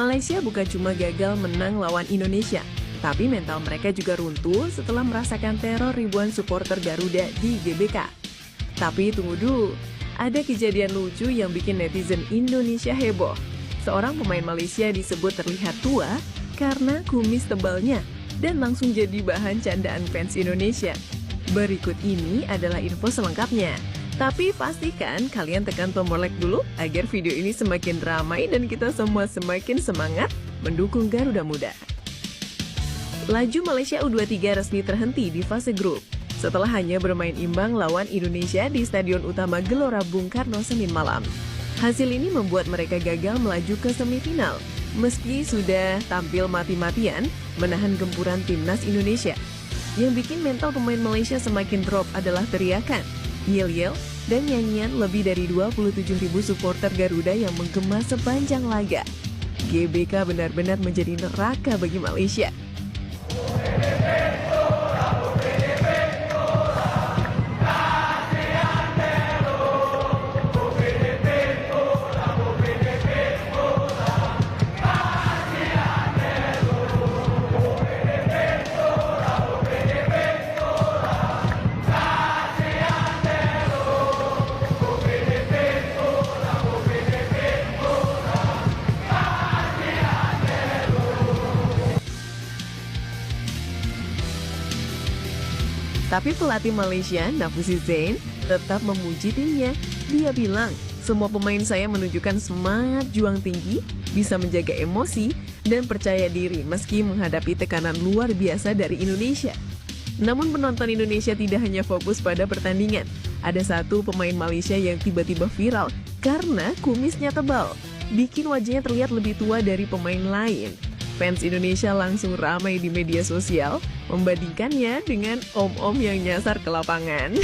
Malaysia bukan cuma gagal menang lawan Indonesia, tapi mental mereka juga runtuh setelah merasakan teror ribuan supporter Garuda di GBK. Tapi tunggu dulu, ada kejadian lucu yang bikin netizen Indonesia heboh. Seorang pemain Malaysia disebut terlihat tua karena kumis tebalnya dan langsung jadi bahan candaan fans Indonesia. Berikut ini adalah info selengkapnya. Tapi pastikan kalian tekan tombol like dulu agar video ini semakin ramai dan kita semua semakin semangat mendukung Garuda Muda. Laju Malaysia U23 resmi terhenti di fase grup setelah hanya bermain imbang lawan Indonesia di Stadion Utama Gelora Bung Karno Senin malam. Hasil ini membuat mereka gagal melaju ke semifinal meski sudah tampil mati-matian menahan gempuran timnas Indonesia. Yang bikin mental pemain Malaysia semakin drop adalah teriakan, yel-yel, dan nyanyian lebih dari 27.000 supporter Garuda yang menggema sepanjang laga. GBK benar-benar menjadi neraka bagi Malaysia. Tapi pelatih Malaysia, Nafusi Zain, tetap memuji timnya. Dia bilang, semua pemain saya menunjukkan semangat juang tinggi, bisa menjaga emosi, dan percaya diri meski menghadapi tekanan luar biasa dari Indonesia. Namun penonton Indonesia tidak hanya fokus pada pertandingan. Ada satu pemain Malaysia yang tiba-tiba viral karena kumisnya tebal, bikin wajahnya terlihat lebih tua dari pemain lain. Fans Indonesia langsung ramai di media sosial membandingkannya dengan om-om yang nyasar ke lapangan.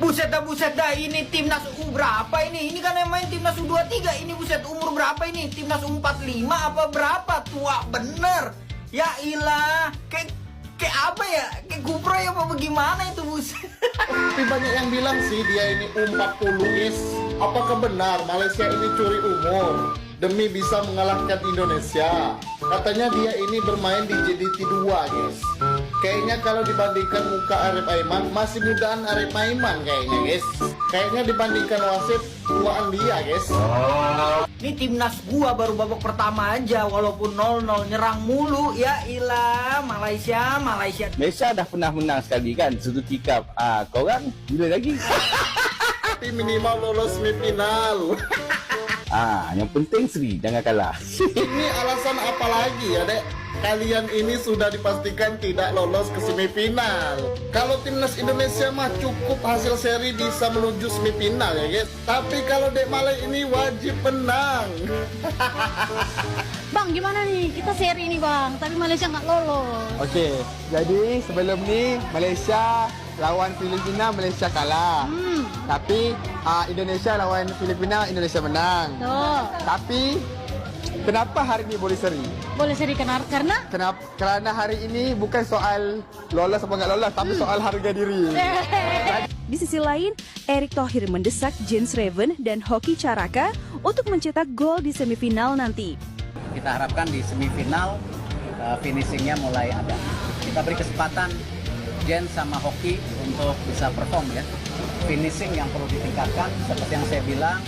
Buset dah, ini timnas U berapa ini? Ini kan yang main timnas U23, ini buset umur berapa ini? Timnas U45 apa berapa? Tua bener. Ya ilah, kayak apa ya? Kayak GoPro ya apa bagaimana itu buset? Tapi banyak yang bilang sih dia ini U40 guys. Apakah benar Malaysia ini curi umur demi bisa mengalahkan Indonesia? Katanya dia ini bermain di JDT2 guys. Kayaknya kalau dibandingkan muka Arif Aiman, masih mudaan Arif Aiman kayaknya guys. Kayaknya dibandingkan wasit, tuaan dia guys. Ini timnas gua baru babak pertama aja, walaupun 0-0 nyerang mulu. Ya ilah, Malaysia. Malaysia dah pernah menang sekali kan, Suzuki Cup. Korang bila lagi? Tapi minimal lolos semifinal. Yang penting Sri jangan kalah. Ini alasan apa lagi ya dek? Kalian ini sudah dipastikan tidak lolos ke semifinal. Kalau timnas Indonesia mah cukup hasil seri bisa menuju semifinal ya guys. Tapi kalau Dek Malay ini wajib menang. Bang, gimana nih? Kita seri nih bang, tapi Malaysia nggak lolos. Okey, jadi sebelum ni Malaysia lawan Filipina, Malaysia kalah. Tapi Indonesia lawan Filipina, Indonesia menang. Tapi kenapa hari ini boleh seri? Boleh seri karena? Kerana hari ini bukan soal lolos atau nggak lolos, tapi soal harga diri. Di sisi lain, Erick Thohir mendesak Jens Raven dan Hoki Caraka untuk mencetak gol di semifinal nanti. Kita harapkan di semifinal finishingnya mulai ada. Kita beri kesempatan Jens sama Hoki untuk bisa perform ya. Finishing yang perlu ditingkatkan seperti yang saya bilang,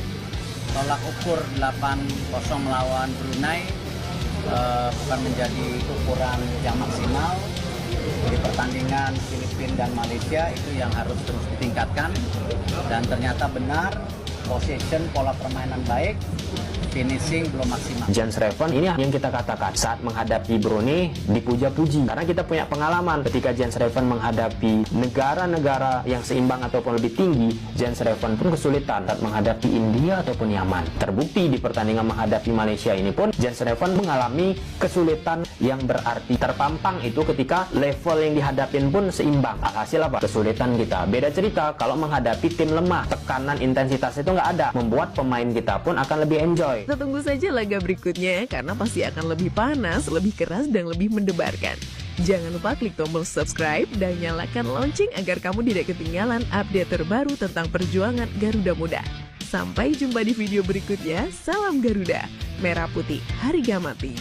tolak ukur 8-0 melawan Brunei bukan menjadi ukuran yang maksimal. Di pertandingan Filipina dan Malaysia itu yang harus terus ditingkatkan, dan ternyata benar possession, pola permainan baik, finishing belum maksimal. Jens Raven ini yang kita katakan saat menghadapi Brunei dipuja-puji karena kita punya pengalaman ketika Jens Raven menghadapi negara-negara yang seimbang ataupun lebih tinggi. Jens Raven pun kesulitan saat menghadapi India ataupun Yaman. Terbukti di pertandingan menghadapi Malaysia ini pun Jens Raven mengalami kesulitan yang berarti terpampang itu ketika level yang dihadapin pun seimbang. Hasil apa? Kesulitan kita. Beda cerita kalau menghadapi tim lemah, tekanan intensitas itu nggak ada, membuat pemain kita pun akan lebih enjoy. Kita tunggu saja laga berikutnya karena pasti akan lebih panas, lebih keras, dan lebih mendebarkan. Jangan lupa klik tombol subscribe dan nyalakan lonceng agar kamu tidak ketinggalan update terbaru tentang perjuangan Garuda Muda. Sampai jumpa di video berikutnya. Salam Garuda, merah putih harga mati.